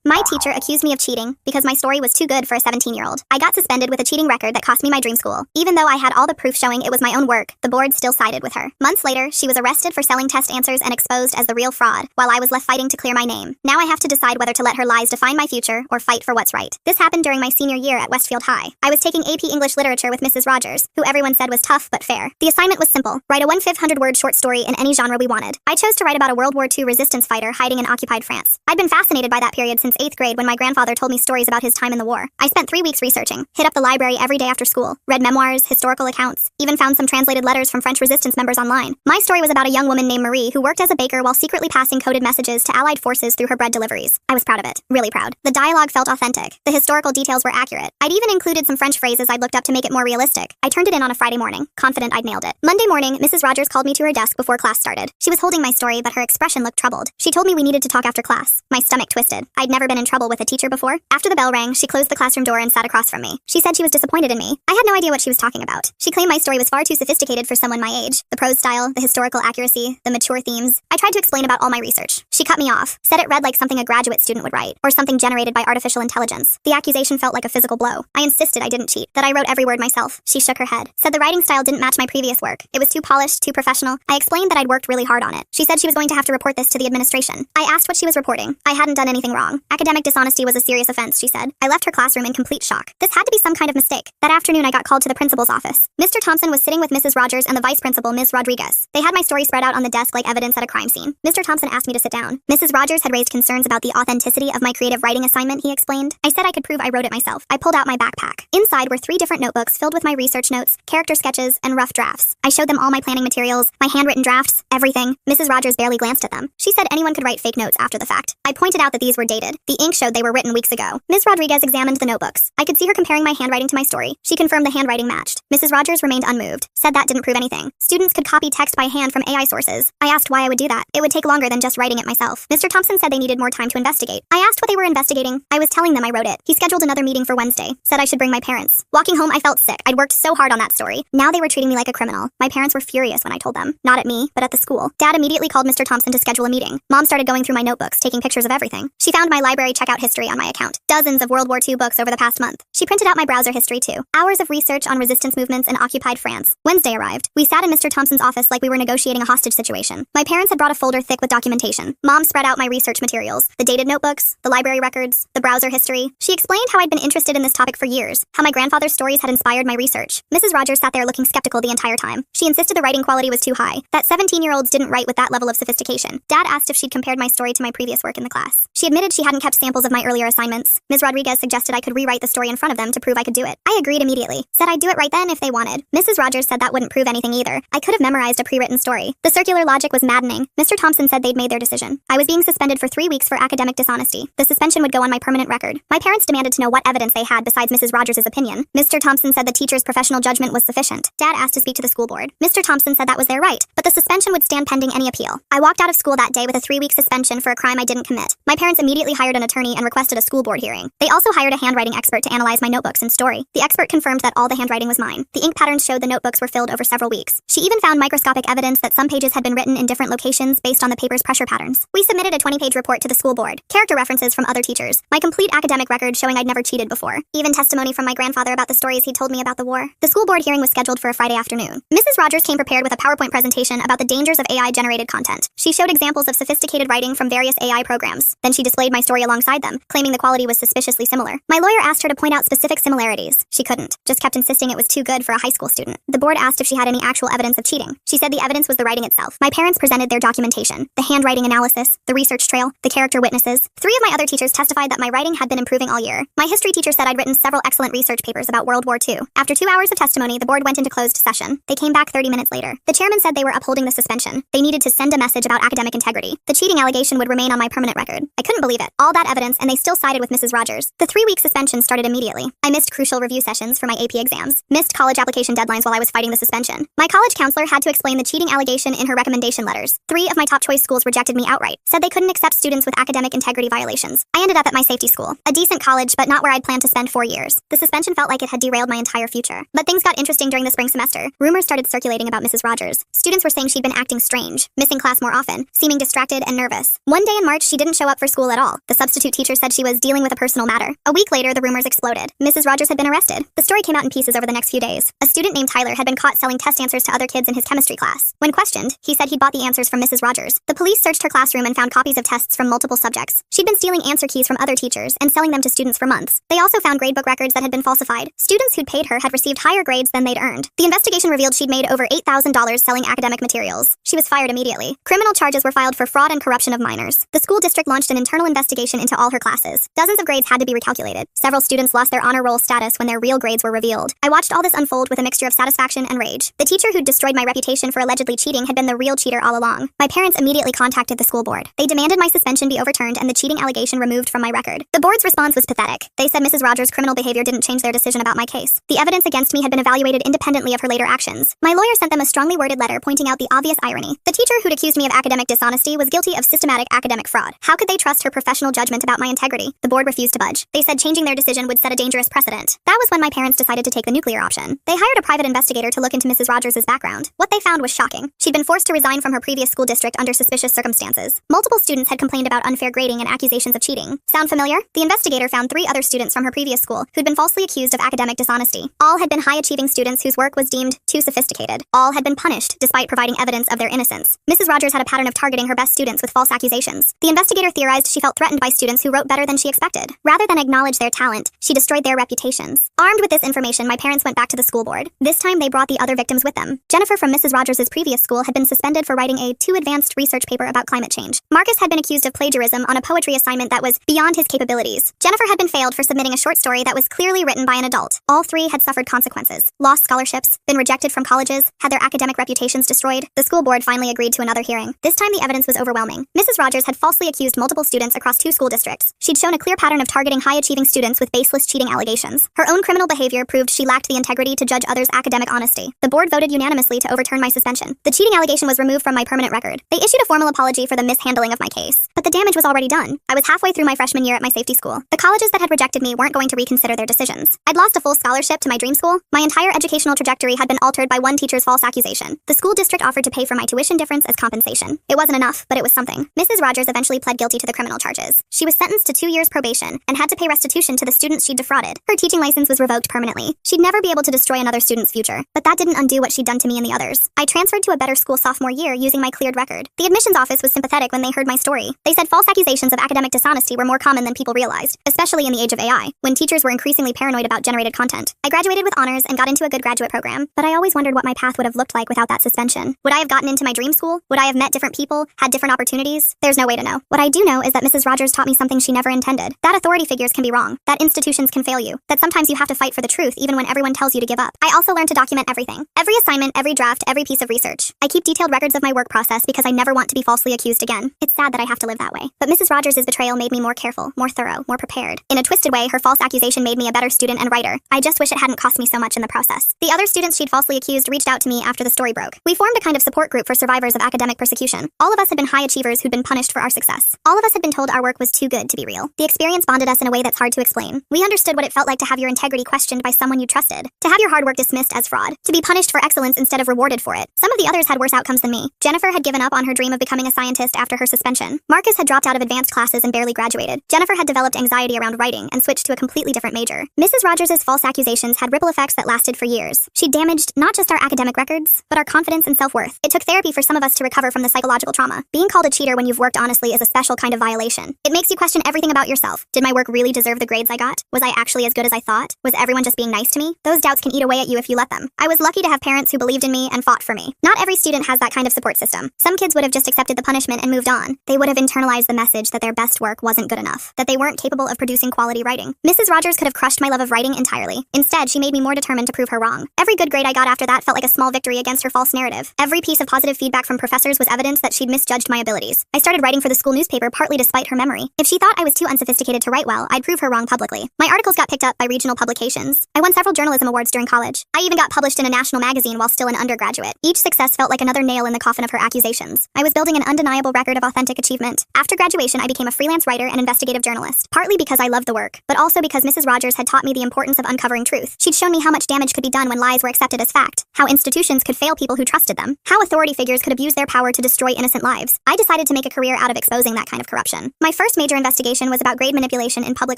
My teacher accused me of cheating because my story was too good for a 17-year-old. I got suspended with a cheating record that cost me my dream school. Even though I had all the proof showing it was my own work, the board still sided with her. Months later, she was arrested for selling test answers and exposed as the real fraud, while I was left fighting to clear my name. Now I have to decide whether to let her lies define my future or fight for what's right. This happened during my senior year at Westfield High. I was taking AP English Literature with Mrs. Rogers, who everyone said was tough but fair. The assignment was simple: write a 1,500-word short story in any genre we wanted. I chose to write about a World War II resistance fighter hiding in occupied France. I'd been fascinated by that period since 8th grade when my grandfather told me stories about his time in the war. I spent 3 weeks researching, hit up the library every day after school, read memoirs, historical accounts, even found some translated letters from French resistance members online. My story was about a young woman named Marie who worked as a baker while secretly passing coded messages to Allied forces through her bread deliveries. I was proud of it, really proud. The dialogue felt authentic. The historical details were accurate. I'd even included some French phrases I'd looked up to make it more realistic. I turned it in on a Friday morning, confident I'd nailed it. Monday morning, Mrs. Rogers called me to her desk before class started. She was holding my story, but her expression looked troubled. She told me we needed to talk after class. My stomach twisted. I'd never been in trouble with a teacher before. After the bell rang, she closed the classroom door and sat across from me. She said she was disappointed in me. I had no idea what she was talking about. She claimed my story was far too sophisticated for someone my age. The prose style, the historical accuracy, the mature themes. I tried to explain about all my research. She cut me off, said it read like something a graduate student would write, or something generated by artificial intelligence. The accusation felt like a physical blow. I insisted I didn't cheat, that I wrote every word myself. She shook her head, said the writing style didn't match my previous work. It was too polished, too professional. I explained that I'd worked really hard on it. She said she was going to have to report this to the administration. I asked what she was reporting. I hadn't done anything wrong. Academic dishonesty was a serious offense, she said. I left her classroom in complete shock. This had to be some kind of mistake. That afternoon, I got called to the principal's office. Mr. Thompson was sitting with Mrs. Rogers and the vice principal, Ms. Rodriguez. They had my story spread out on the desk like evidence at a crime scene. Mr. Thompson asked me to sit down. Mrs. Rogers had raised concerns about the authenticity of my creative writing assignment, he explained. I said I could prove I wrote it myself. I pulled out my backpack. Inside were 3 different notebooks filled with my research notes, character sketches, and rough drafts. I showed them all my planning materials, my handwritten drafts, everything. Mrs. Rogers barely glanced at them. She said anyone could write fake notes after the fact. I pointed out that these were dated. The ink showed they were written weeks ago. Ms. Rodriguez examined the notebooks. I could see her comparing my handwriting to my story. She confirmed the handwriting matched. Mrs. Rogers remained unmoved, said that didn't prove anything. Students could copy text by hand from AI sources. I asked why I would do that. It would take longer than just writing it myself. Mr. Thompson said they needed more time to investigate. I asked what they were investigating. I was telling them I wrote it. He scheduled another meeting for Wednesday, said I should bring my parents. Walking home, I felt sick. I'd worked so hard on that story. Now they were treating me like a criminal. My parents were furious when I told them. Not at me, but at the school. Dad immediately called Mr. Thompson to schedule a meeting. Mom started going through my notebooks, taking pictures of everything. She found my library checkout history on my account. Dozens of World War II books over the past month. She printed out my browser history too. Hours of research on resistance movements in occupied France. Wednesday arrived. We sat in Mr. Thompson's office like we were negotiating a hostage situation. My parents had brought a folder thick with documentation. Mom spread out my research materials. The dated notebooks, the library records, the browser history. She explained how I'd been interested in this topic for years, how my grandfather's stories had inspired my research. Mrs. Rogers sat there looking skeptical the entire time. She insisted the writing quality was too high, that 17-year-olds didn't write with that level of sophistication. Dad asked if she'd compared my story to my previous work in the class. She admitted she hadn't kept samples of my earlier assignments. Ms. Rodriguez suggested I could rewrite the story in front of them to prove I could do it. I agreed immediately, said I'd do it right then if they wanted. Mrs. Rogers said that wouldn't prove anything either. I could have memorized a pre-written story. The circular logic was maddening. Mr. Thompson said they'd made their decision. I was being suspended for 3 weeks for academic dishonesty. The suspension would go on my permanent record. My parents demanded to know what evidence they had besides Mrs. Rogers' opinion. Mr. Thompson said the teacher's professional judgment was sufficient. Dad asked to speak to the school board. Mr. Thompson said that was their right, but the suspension would stand pending any appeal. I walked out of school that day with a 3-week suspension for a crime I didn't commit. My parents immediately hired an attorney and requested a school board hearing. They also hired a handwriting expert to analyze my notebooks and story. The expert confirmed that all the handwriting was mine. The ink patterns showed the notebooks were filled over several weeks. She even found microscopic evidence that some pages had been written in different locations based on the paper's pressure patterns. We submitted a 20-page report to the school board, character references from other teachers, my complete academic record showing I'd never cheated before, even testimony from my grandfather about the stories he told me about the war. The school board hearing was scheduled for a Friday afternoon. Mrs. Rogers came prepared with a PowerPoint presentation about the dangers of AI-generated content. She showed examples of sophisticated writing from various AI programs. Then she displayed my story alongside them, claiming the quality was suspiciously similar. My lawyer asked her to point out specific similarities. She couldn't, just kept insisting it was too good for a high school student. The board asked if she had any actual evidence of cheating. She said the evidence was the writing itself. My parents presented their documentation, the handwriting analysis, the research trail, the character witnesses. 3 of my other teachers testified that my writing had been improving all year. My history teacher said I'd written several excellent research papers about World War II. After 2 hours of testimony, the board went into closed session. They came back 30 minutes later. The chairman said they were upholding the suspension. They needed to send a message about academic integrity. The cheating allegation would remain on my permanent record. I couldn't believe it. All that evidence, and they still sided with Mrs. Rogers. The 3-week suspension started immediately. I missed crucial review sessions for my AP exams, missed college application deadlines while I was fighting the suspension. My college counselor had to explain the cheating allegation in her recommendation letters. 3 of my top choice schools rejected me outright, said they couldn't accept students with academic integrity violations. I ended up at my safety school, a decent college, but not where I'd planned to spend 4 years. The suspension felt like it had derailed my entire future. But things got interesting during the spring semester. Rumors started circulating about Mrs. Rogers. Students were saying she'd been acting strange, missing class more often, seeming distracted and nervous. One day in March, she didn't show up for school at all. The substitute teacher said she was dealing with a personal matter. A week later, the rumors exploded. Mrs. Rogers had been arrested. The story came out in pieces over the next few days. A student named Tyler had been caught selling test answers to other kids in his chemistry class. When questioned, he said he'd bought the answers from Mrs. Rogers. The police searched her classroom and found copies of tests from multiple subjects. She'd been stealing answer keys from other teachers and selling them to students for months. They also found gradebook records that had been falsified. Students who'd paid her had received higher grades than they'd earned. The investigation revealed she'd made over $8,000 selling academic materials. She was fired immediately. Criminal charges were filed for fraud and corruption of minors. The school district launched an internal investigation into all her classes. Dozens of grades had to be recalculated. Several students lost their honor roll status when their real grades were revealed. I watched all this unfold with a mixture of satisfaction and rage. The teacher who'd destroyed my reputation for allegedly cheating had been the real cheater all along. My parents immediately contacted the school board. They demanded my suspension be overturned and the cheating allegation removed from my record. The board's response was pathetic. They said Mrs. Rogers' criminal behavior didn't change their decision about my case. The evidence against me had been evaluated independently of her later actions. My lawyer sent them a strongly worded letter pointing out the obvious irony. The teacher who'd accused me of academic dishonesty was guilty of systematic academic fraud. How could they trust her professional judgment about my integrity? The board refused to budge. They said changing their decision would set a dangerous precedent. That was when my parents decided to take the nuclear option. They hired a private investigator to look into Mrs. Rogers' background. What they found was shocking. She'd been forced to resign from her previous school district under suspicious circumstances. Multiple students had complained about unfair grading and accusations of cheating. Sound familiar? The investigator found 3 other students from her previous school who'd been falsely accused of academic dishonesty. All had been high-achieving students whose work was deemed too sophisticated. All had been punished despite providing evidence of their innocence. Mrs. Rogers had a pattern of targeting her best students with false accusations. The investigator theorized she felt threatened by students who wrote better than she expected. Rather than acknowledge their talent, she destroyed their reputations. Armed with this information, my parents went back to the school board. This time, they brought the other victims with them. Jennifer from Mrs. Rogers' previous school had been suspended for writing a too advanced research paper about climate change. Marcus had been accused of plagiarism on a poetry assignment that was beyond his capabilities. Jennifer had been failed for submitting a short story that was clearly written by an adult. All 3 had suffered consequences. Lost scholarships, been rejected from colleges, had their academic reputations destroyed. The school board finally agreed to another hearing. This time the evidence was overwhelming. Mrs. Rogers had falsely accused multiple students across 2 school districts. She'd shown a clear pattern of targeting high-achieving students with baseless cheating allegations. Her own criminal behavior proved she lacked the integrity to judge others' academic honesty. The board voted unanimously to overturn my suspension. The cheating allegation was removed from my permanent record. They issued a formal apology for the mishandling of my case. But the damage was already done. I was halfway through my freshman year at my safety school. The colleges that had rejected me weren't going to reconsider their decisions. I'd lost a full scholarship to my dream school. My entire educational trajectory had been altered by one teacher's false accusation. The school district offered to pay for my tuition difference as compensation. It wasn't enough, but it was something. Mrs. Rogers eventually pled guilty to the criminal charges. She was sentenced to 2 years probation and had to pay restitution to the students she'd defrauded. Her teaching license was revoked permanently. She'd never be able to destroy another student's future. But that didn't undo what she'd done to me and the others. I transferred to a better school sophomore year using my cleared record. The admissions office was sympathetic when they heard my story. They said false accusations of academic dishonesty were more common than people realized, especially in the age of AI, when teachers were increasingly paranoid about generated content. I graduated with honors and got into a good graduate program, but I always wondered what my path would have looked like without that suspension. Would I have gotten into my dream school? Would I have met different people, had different opportunities? There's no way to know. What I do know is that Mrs. Rogers taught me something she never intended. That authority figures can be wrong, that institutions can fail you, that sometimes you have to fight for the truth even when everyone tells you to give up. I also learned to document everything. Every assignment, every draft, every piece of research. I keep detailed records of my work process because I never want to be falsely accused again. It's sad that I have to live that way. But Mrs. Rogers' betrayal made me more careful, more thorough, more prepared. In a twisted way, her false accusation made me a better student and writer. I just wish it hadn't cost me so much in the process. The other students she'd falsely accused reached out to me after the story broke. We formed a kind of support group for survivors of academic persecution. All of us had been high achievers who'd been punished for our success. All of us had been told our work was too good to be real. The experience bonded us in a way that's hard to explain. We understood what it felt like to have your integrity questioned by someone you trusted, to have your hard work dismissed as fraud, to be punished for excellence instead of rewarded for it. Some of the others had worse outcomes than me. Jennifer had given up on her dream of becoming a scientist after her suspension. Marcus had dropped out of advanced classes and barely graduated. Jennifer had developed anxiety around writing and switched to a completely different major. Mrs. Rogers' false accusations had ripple effects that lasted for years. She damaged not just our academic records, but our confidence and self-worth. It took therapy for some of us to recover from the psychological trauma. Being called a cheater when you've worked honestly is a special kind of violation. It makes you question everything about yourself. Did my work really deserve the grades I got? Was I actually as good as I thought? Was everyone just being nice to me? Those doubts can eat away at you if you let them. I was lucky to have parents who believed in me and fought for me. Not every student has that kind of support system. Some kids would have just accepted the punishment and moved on. They would have internalized the message that their best work wasn't good enough, that they weren't capable of producing quality writing. Mrs. Rogers could have crushed my love of writing entirely. Instead, she made me more determined to prove her wrong. Every good grade I got after that felt like a small victory against her false narrative. Every piece of positive feedback from professors was evidence that she'd misjudged my abilities. I started writing for the school newspaper partly to spite her memory. If she thought I was too unsophisticated to write well, I'd prove her wrong publicly. My articles got picked up by regional publications. I won several journalism awards during college. I even got published in a national magazine while still an undergraduate. Each success felt like another nail in the coffin of her accusations. I was building an undeniable record of authentic achievement. After graduation, I became a freelance writer and investigative journalist, partly because I loved the work, but also because Mrs. Rogers had taught me the importance of uncovering truth. She'd shown me how much damage could be done when lies were accepted as fact, how institutions could fail people who trusted them, how authority figures could abuse their power to destroy innocent lives. I decided to make a career out of exposing that kind of corruption. My first first major investigation was about grade manipulation in public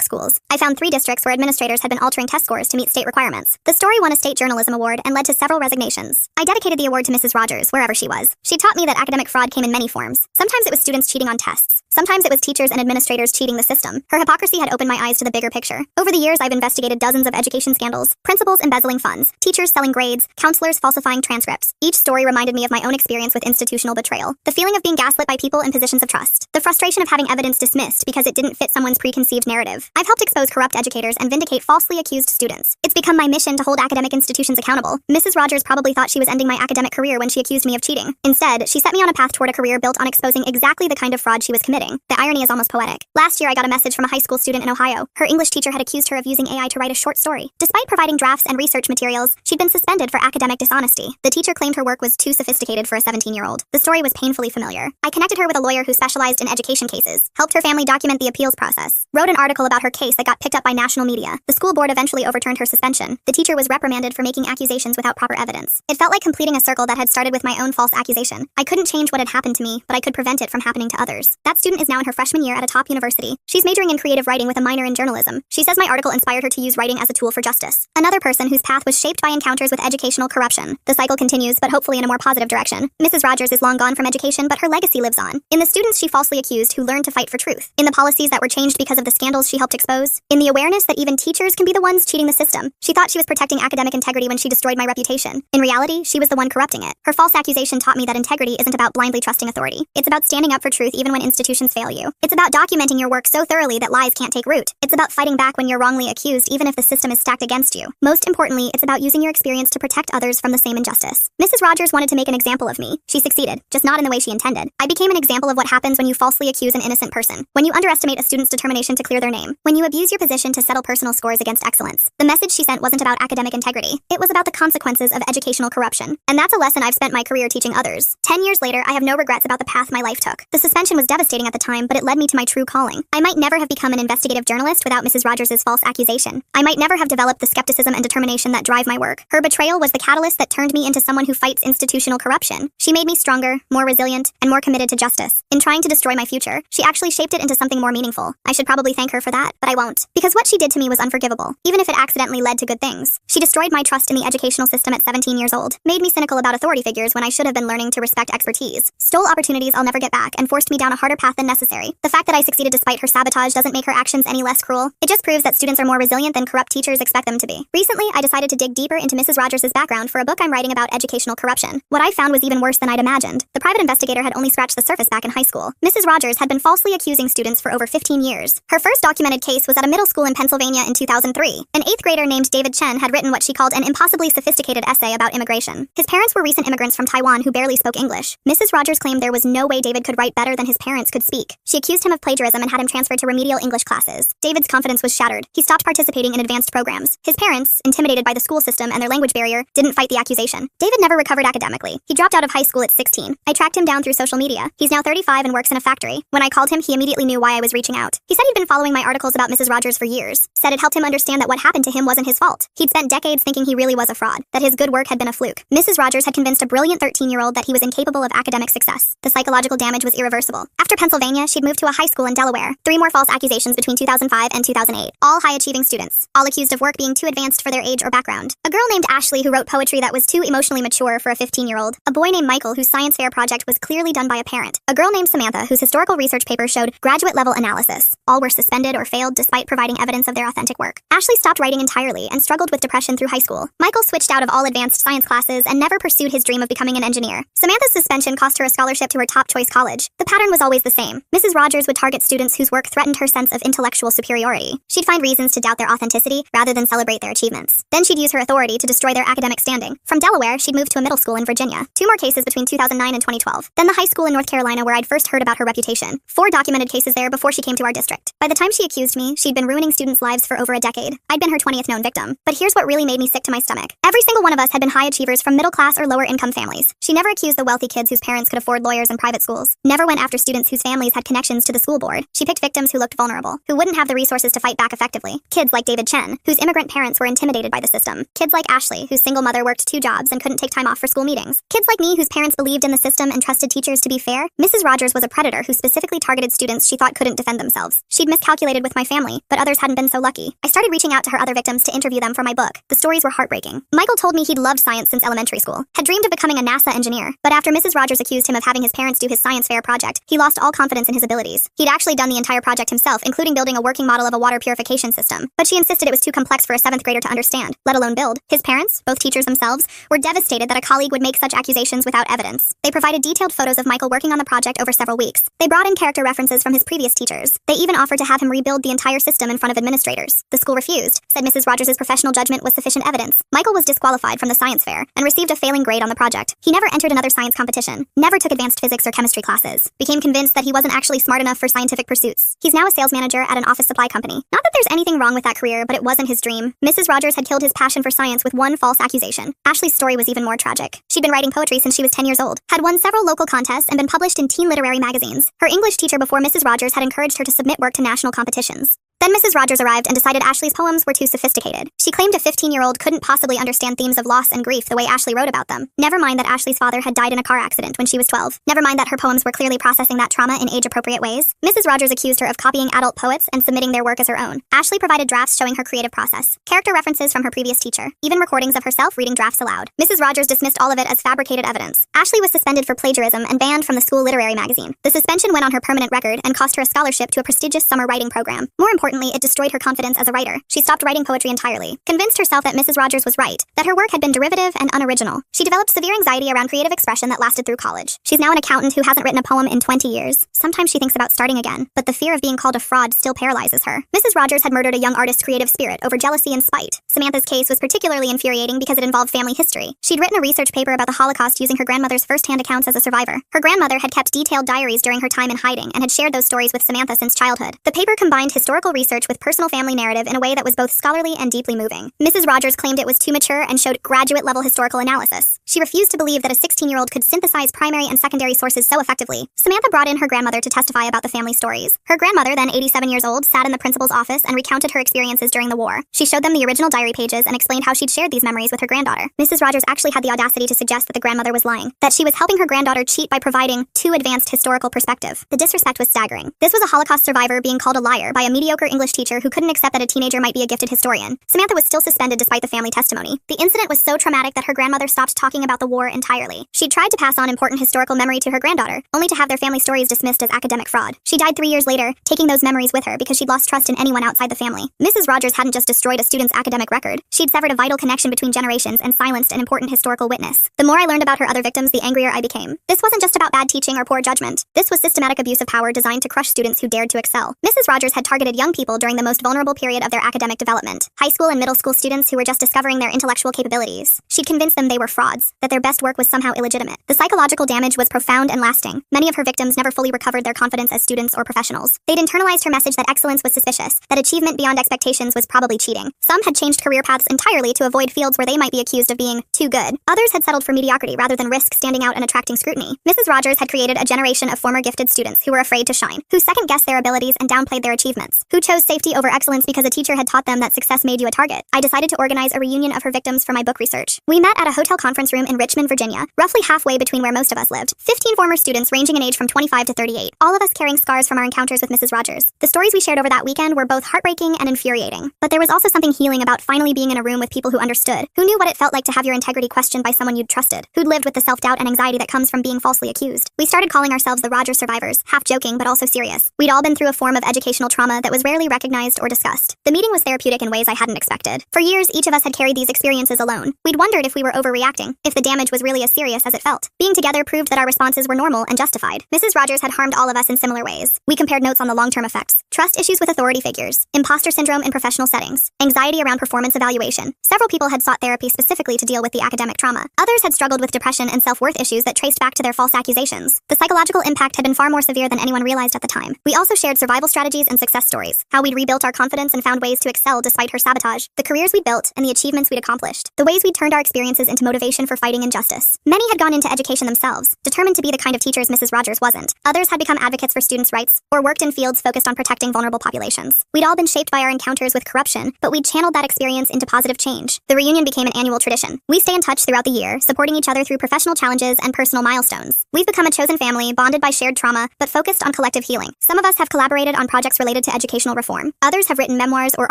schools. I found 3 districts where administrators had been altering test scores to meet state requirements. The story won a state journalism award and led to several resignations. I dedicated the award to Mrs. Rogers, wherever she was. She taught me that academic fraud came in many forms. Sometimes it was students cheating on tests. Sometimes it was teachers and administrators cheating the system. Her hypocrisy had opened my eyes to the bigger picture. Over the years, I've investigated dozens of education scandals, principals embezzling funds, teachers selling grades, counselors falsifying transcripts. Each story reminded me of my own experience with institutional betrayal, the feeling of being gaslit by people in positions of trust, the frustration of having evidence dismissed because it didn't fit someone's preconceived narrative. I've helped expose corrupt educators and vindicate falsely accused students. It's become my mission to hold academic institutions accountable. Mrs. Rogers probably thought she was ending my academic career when she accused me of cheating. Instead, she set me on a path toward a career built on exposing exactly the kind of fraud she was committing. The irony is almost poetic. Last year, I got a message from a high school student in Ohio. Her English teacher had accused her of using AI to write a short story. Despite providing drafts and research materials, she'd been suspended for academic dishonesty. The teacher claimed her work was too sophisticated for a 17-year-old. The story was painfully familiar. I connected her with a lawyer who specialized in education cases, helped her family document the appeals process, wrote an article about her case that got picked up by national media. The school board eventually overturned her suspension. The teacher was reprimanded for making accusations without proper evidence. It felt like completing a circle that had started with my own false accusation. I couldn't change what had happened to me, but I could prevent it from happening to others. That student is now in her freshman year at a top university. She's majoring in creative writing with a minor in journalism. She says my article inspired her to use writing as a tool for justice. Another person whose path was shaped by encounters with educational corruption. The cycle continues, but hopefully in a more positive direction. Mrs. Rogers is long gone from education, but her legacy lives on. In the students she falsely accused who learned to fight for truth. In the policies that were changed because of the scandals she helped expose. In the awareness that even teachers can be the ones cheating the system. She thought she was protecting academic integrity when she destroyed my reputation. In reality, she was the one corrupting it. Her false accusation taught me that integrity isn't about blindly trusting authority. It's about standing up for truth even when institutions fail you. It's about documenting your work so thoroughly that lies can't take root. It's about fighting back when you're wrongly accused even if the system is stacked against you. Most importantly, it's about using your experience to protect others from the same injustice. Mrs. Rogers wanted to make an example of me. She succeeded, just not in the way she intended. I became an example of what happens when you falsely accuse an innocent person. When you underestimate a student's determination to clear their name. When you abuse your position to settle personal scores against excellence. The message she sent wasn't about academic integrity. It was about the consequences of educational corruption. And that's a lesson I've spent my career teaching others. 10 years later, I have no regrets about the path my life took. The suspension was devastating at the time, but it led me to my true calling. I might never have become an investigative journalist without Mrs. Rogers' false accusation. I might never have developed the skepticism and determination that drive my work. Her betrayal was the catalyst that turned me into someone who fights institutional corruption. She made me stronger, more resilient, and more committed to justice. In trying to destroy my future, she actually shaped it into something more meaningful. I should probably thank her for that, but I won't. Because what she did to me was unforgivable, even if it accidentally led to good things. She destroyed my trust in the educational system at 17 years old, made me cynical about authority figures when I should have been learning to respect expertise, stole opportunities I'll never get back, and forced me down a harder path than necessary. The fact that I succeeded despite her sabotage doesn't make her actions any less cruel. It just proves that students are more resilient than corrupt teachers expect them to be. Recently, I decided to dig deeper into Mrs. Rogers' background for a book I'm writing about educational corruption. What I found was even worse than I'd imagined. The private investigator had only scratched the surface back in high school. Mrs. Rogers had been falsely accusing students for over 15 years. Her first documented case was at a middle school in Pennsylvania in 2003. An 8th grader named David Chen had written what she called an impossibly sophisticated essay about immigration. His parents were recent immigrants from Taiwan who barely spoke English. Mrs. Rogers claimed there was no way David could write better than his parents could speak. She accused him of plagiarism and had him transferred to remedial English classes. David's confidence was shattered. He stopped participating in advanced programs. His parents, intimidated by the school system and their language barrier, didn't fight the accusation. David never recovered academically. He dropped out of high school at 16. I tracked him down through social media. He's now 35 and works in a factory. When I called him, he immediately knew why I was reaching out. He said he'd been following my articles about Mrs. Rogers for years. Said it helped him understand that what happened to him wasn't his fault. He'd spent decades thinking he really was a fraud, that his good work had been a fluke. Mrs. Rogers had convinced a brilliant 13-year-old that he was incapable of academic success. The psychological damage was irreversible. After Pennsylvania, she'd moved to a high school in Delaware. 3 more false accusations between 2005 and 2008. All high-achieving students. All accused of work being too advanced for their age or background. A girl named Ashley who wrote poetry that was too emotionally mature for a 15-year-old. A boy named Michael whose science fair project was clearly done by a parent. A girl named Samantha whose historical research paper showed graduate-level analysis. All were suspended or failed despite providing evidence of their authentic work. Ashley stopped writing entirely and struggled with depression through high school. Michael switched out of all advanced science classes and never pursued his dream of becoming an engineer. Samantha's suspension cost her a scholarship to her top-choice college. The pattern was always the same. Mrs. Rogers would target students whose work threatened her sense of intellectual superiority. She'd find reasons to doubt their authenticity rather than celebrate their achievements. Then she'd use her authority to destroy their academic standing. From Delaware, she'd moved to a middle school in Virginia. 2 more cases between 2009 and 2012. Then the high school in North Carolina where I'd first heard about her reputation. 4 documented cases there before she came to our district. By the time she accused me, she'd been ruining students' lives for over a decade. I'd been her 20th known victim. But here's what really made me sick to my stomach. Every single one of us had been high achievers from middle class or lower income families. She never accused the wealthy kids whose parents could afford lawyers and private schools. Never went after students whose families families had connections to the school board. She picked victims who looked vulnerable, who wouldn't have the resources to fight back effectively. Kids like David Chen, whose immigrant parents were intimidated by the system. Kids like Ashley, whose single mother worked 2 jobs and couldn't take time off for school meetings. Kids like me, whose parents believed in the system and trusted teachers to be fair. Mrs. Rogers was a predator who specifically targeted students she thought couldn't defend themselves. She'd miscalculated with my family, but others hadn't been so lucky. I started reaching out to her other victims to interview them for my book. The stories were heartbreaking. Michael told me he'd loved science since elementary school, had dreamed of becoming a NASA engineer, but after Mrs. Rogers accused him of having his parents do his science fair project, he lost all confidence in his abilities. He'd actually done the entire project himself, including building a working model of a water purification system, but she insisted it was too complex for a 7th grader to understand, let alone build. His parents, both teachers themselves, were devastated that a colleague would make such accusations without evidence. They provided detailed photos of Michael working on the project over several weeks. They brought in character references from his previous teachers. They even offered to have him rebuild the entire system in front of administrators. The school refused, said Mrs. Rogers' professional judgment was sufficient evidence. Michael was disqualified from the science fair and received a failing grade on the project. He never entered another science competition, never took advanced physics or chemistry classes, became convinced that he wasn't actually smart enough for scientific pursuits. He's now a sales manager at an office supply company. Not that there's anything wrong with that career, but it wasn't his dream. Mrs. Rogers had killed his passion for science with one false accusation. Ashley's story was even more tragic. She'd been writing poetry since she was 10 years old, had won several local contests and been published in teen literary magazines. Her English teacher before Mrs. Rogers had encouraged her to submit work to national competitions. Then Mrs. Rogers arrived and decided Ashley's poems were too sophisticated. She claimed a 15-year-old couldn't possibly understand themes of loss and grief the way Ashley wrote about them. Never mind that Ashley's father had died in a car accident when she was 12. Never mind that her poems were clearly processing that trauma in age-appropriate ways. Mrs. Rogers accused her of copying adult poets and submitting their work as her own. Ashley provided drafts showing her creative process, character references from her previous teacher, even recordings of herself reading drafts aloud. Mrs. Rogers dismissed all of it as fabricated evidence. Ashley was suspended for plagiarism and banned from the school literary magazine. The suspension went on her permanent record and cost her a scholarship to a prestigious summer writing program. More importantly, it destroyed her confidence as a writer. She stopped writing poetry entirely, convinced herself that Mrs. Rogers was right, that her work had been derivative and unoriginal. She developed severe anxiety around creative expression that lasted through college. She's now an accountant who hasn't written a poem in 20 years. Sometimes she thinks about starting again, but the fear of being called a fraud still paralyzes her. Mrs. Rogers had murdered a young artist's creative spirit over jealousy and spite. Samantha's case was particularly infuriating because it involved family history. She'd written a research paper about the Holocaust using her grandmother's first-hand accounts as a survivor. Her grandmother had kept detailed diaries during her time in hiding and had shared those stories with Samantha since childhood. The paper combined historical research with personal family narrative in a way that was both scholarly and deeply moving. Mrs. Rogers claimed it was too mature and showed graduate-level historical analysis. She refused to believe that a 16-year-old could synthesize primary and secondary sources so effectively. Samantha brought in her grandmother to testify about the family stories. Her grandmother, then 87 years old, sat in the principal's office and recounted her experiences during the war. She showed them the original diary pages and explained how she'd shared these memories with her granddaughter. Mrs. Rogers actually had the audacity to suggest that the grandmother was lying, that she was helping her granddaughter cheat by providing too advanced historical perspective. The disrespect was staggering. This was a Holocaust survivor being called a liar by a mediocre English teacher who couldn't accept that a teenager might be a gifted historian. Samantha was still suspended despite the family testimony. The incident was so traumatic that her grandmother stopped talking about the war entirely. She'd tried to pass on important historical memory to her granddaughter, only to have their family stories dismissed as academic fraud. She died 3 years later, taking those memories with her because she'd lost trust in anyone outside the family. Mrs. Rogers hadn't just destroyed a student's academic record, she'd severed a vital connection between generations and silenced an important historical witness. The more I learned about her other victims, the angrier I became. This wasn't just about bad teaching or poor judgment. This was systematic abuse of power designed to crush students who dared to excel. Mrs. Rogers had targeted young people during the most vulnerable period of their academic development. High school and middle school students who were just discovering their intellectual capabilities. She'd convinced them they were frauds, that their best work was somehow illegitimate. The psychological damage was profound and lasting. Many of her victims never fully recovered their confidence as students or professionals. They'd internalized her message that excellence was suspicious, that achievement beyond expectations was probably cheating. Some had changed career paths entirely to avoid fields where they might be accused of being too good. Others had settled for mediocrity rather than risk standing out and attracting scrutiny. Mrs. Rogers had created a generation of former gifted students who were afraid to shine, who second-guessed their abilities and downplayed their achievements, who chose safety over excellence because a teacher had taught them that success made you a target. I decided to organize a reunion of her victims for my book research. We met at a hotel conference room in Richmond, Virginia, roughly halfway between where most of us lived. 15 former students ranging in age from 25 to 38, all of us carrying scars from our encounters with Mrs. Rogers. The stories we shared over that weekend were both heartbreaking and infuriating. But there was also something healing about finally being in a room with people who understood, who knew what it felt like to have your integrity questioned by someone you'd trusted, who'd lived with the self-doubt and anxiety that comes from being falsely accused. We started calling ourselves the Rogers survivors, half joking but also serious. We'd all been through a form of educational trauma that was rarely recognized or discussed. The meeting was therapeutic in ways I hadn't expected. For years, each of us had carried these experiences alone. We'd wondered if we were overreacting, if the damage was really as serious as it felt. Being together proved that our responses were normal and justified. Mrs. Rogers had harmed all of us in similar ways. We compared notes on the long-term effects, trust issues with authority figures, imposter syndrome in professional settings, anxiety around performance evaluation. Several people had sought therapy specifically to deal with the academic trauma. Others had struggled with depression and self-worth issues that traced back to their false accusations. The psychological impact had been far more severe than anyone realized at the time. We also shared survival strategies and success stories. challenges, how we'd rebuilt our confidence and found ways to excel despite her sabotage, the careers we'd built and the achievements we'd accomplished, the ways we'd turned our experiences into motivation for fighting injustice. Many had gone into education themselves, determined to be the kind of teachers Mrs. Rogers wasn't. Others had become advocates for students' rights, or worked in fields focused on protecting vulnerable populations. We'd all been shaped by our encounters with corruption, but we'd channeled that experience into positive change. The reunion became an annual tradition. We stay in touch throughout the year, supporting each other through professional challenges and personal milestones. We've become a chosen family, bonded by shared trauma, but focused on collective healing. Some of us have collaborated on projects related to educational reform. Others have written memoirs or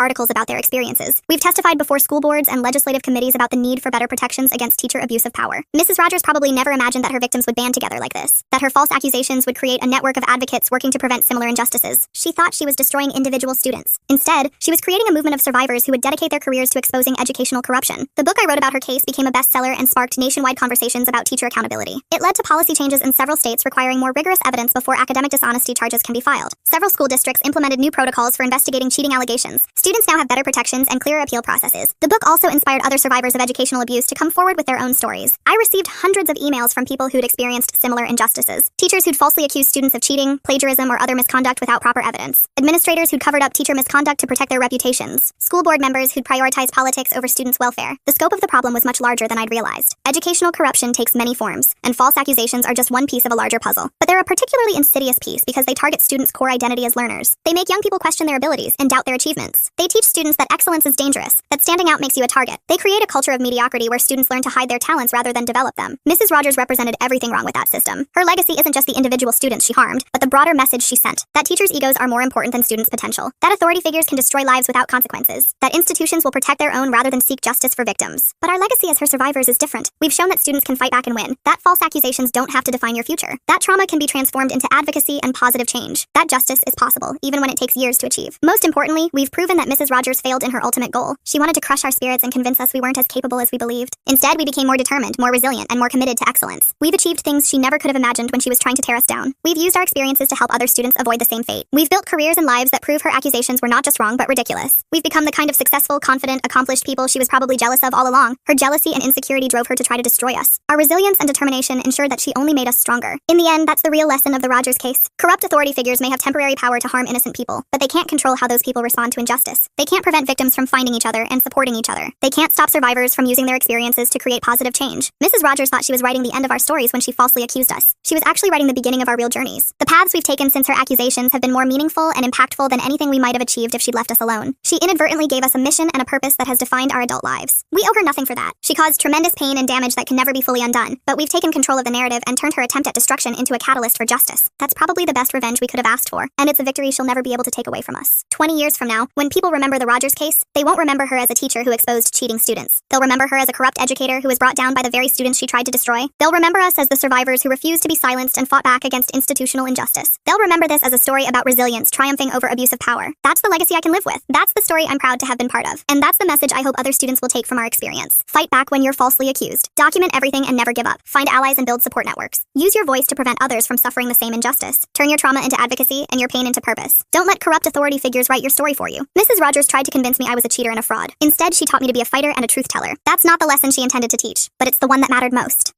articles about their experiences. We've testified before school boards and legislative committees about the need for better protections against teacher abuse of power. Mrs. Rogers probably never imagined that her victims would band together like this, that her false accusations would create a network of advocates working to prevent similar injustices. She thought she was destroying individual students. Instead, she was creating a movement of survivors who would dedicate their careers to exposing educational corruption. The book I wrote about her case became a bestseller and sparked nationwide conversations about teacher accountability. It led to policy changes in several states requiring more rigorous evidence before academic dishonesty charges can be filed. Several school districts implemented new protocols for investigating cheating allegations. Students now have better protections and clearer appeal processes. The book also inspired other survivors of educational abuse to come forward with their own stories. I received hundreds of emails from people who'd experienced similar injustices. Teachers who'd falsely accused students of cheating, plagiarism, or other misconduct without proper evidence. Administrators who'd covered up teacher misconduct to protect their reputations. School board members who'd prioritized politics over students' welfare. The scope of the problem was much larger than I'd realized. Educational corruption takes many forms, and false accusations are just one piece of a larger puzzle. But they're a particularly insidious piece because they target students' core identity as learners. They make young people question their abilities and doubt their achievements. They teach students that excellence is dangerous, that standing out makes you a target. They create a culture of mediocrity where students learn to hide their talents rather than develop them. Mrs. Rogers represented everything wrong with that system. Her legacy isn't just the individual students she harmed, but the broader message she sent. That teachers' egos are more important than students' potential. That authority figures can destroy lives without consequences. That institutions will protect their own rather than seek justice for victims. But our legacy as her survivors is different. We've shown that students can fight back and win. That false accusations don't have to define your future. That trauma can be transformed into advocacy and positive change. That justice is possible, even when it takes years to achieve. Most importantly, we've proven that Mrs. Rogers failed in her ultimate goal. She wanted to crush our spirits and convince us we weren't as capable as we believed. Instead, we became more determined, more resilient, and more committed to excellence. We've achieved things she never could have imagined when she was trying to tear us down. We've used our experiences to help other students avoid the same fate. We've built careers and lives that prove her accusations were not just wrong, but ridiculous. We've become the kind of successful, confident, accomplished people she was probably jealous of all along. Her jealousy and insecurity drove her to try to destroy us. Our resilience and determination ensured that she only made us stronger. In the end, that's the real lesson of the Rogers case. Corrupt authority figures may have temporary power to harm innocent people, but they can't control how those people respond to injustice. They can't prevent victims from finding each other and supporting each other. They can't stop survivors from using their experiences to create positive change. Mrs. Rogers thought she was writing the end of our stories when she falsely accused us. She was actually writing the beginning of our real journeys. The paths we've taken since her accusations have been more meaningful and impactful than anything we might have achieved if she'd left us alone. She inadvertently gave us a mission and a purpose that has defined our adult lives. We owe her nothing for that. She caused tremendous pain and damage that can never be fully undone, but we've taken control of the narrative and turned her attempt at destruction into a catalyst for justice. That's probably the best revenge we could have asked for, and it's a victory she'll never be able to take away from us. 20 years from now, when people remember the Rogers case, they won't remember her as a teacher who exposed cheating students. They'll remember her as a corrupt educator who was brought down by the very students she tried to destroy. They'll remember us as the survivors who refused to be silenced and fought back against institutional injustice. They'll remember this as a story about resilience triumphing over abuse of power. That's the legacy I can live with. That's the story I'm proud to have been part of. And that's the message I hope other students will take from our experience. Fight back when you're falsely accused. Document everything and never give up. Find allies and build support networks. Use your voice to prevent others from suffering the same injustice. Turn your trauma into advocacy and your pain into purpose. Don't let corrupt authority figures write your story for you. Mrs. Rogers tried to convince me I was a cheater and a fraud. Instead, she taught me to be a fighter and a truth teller. That's not the lesson she intended to teach, but it's the one that mattered most.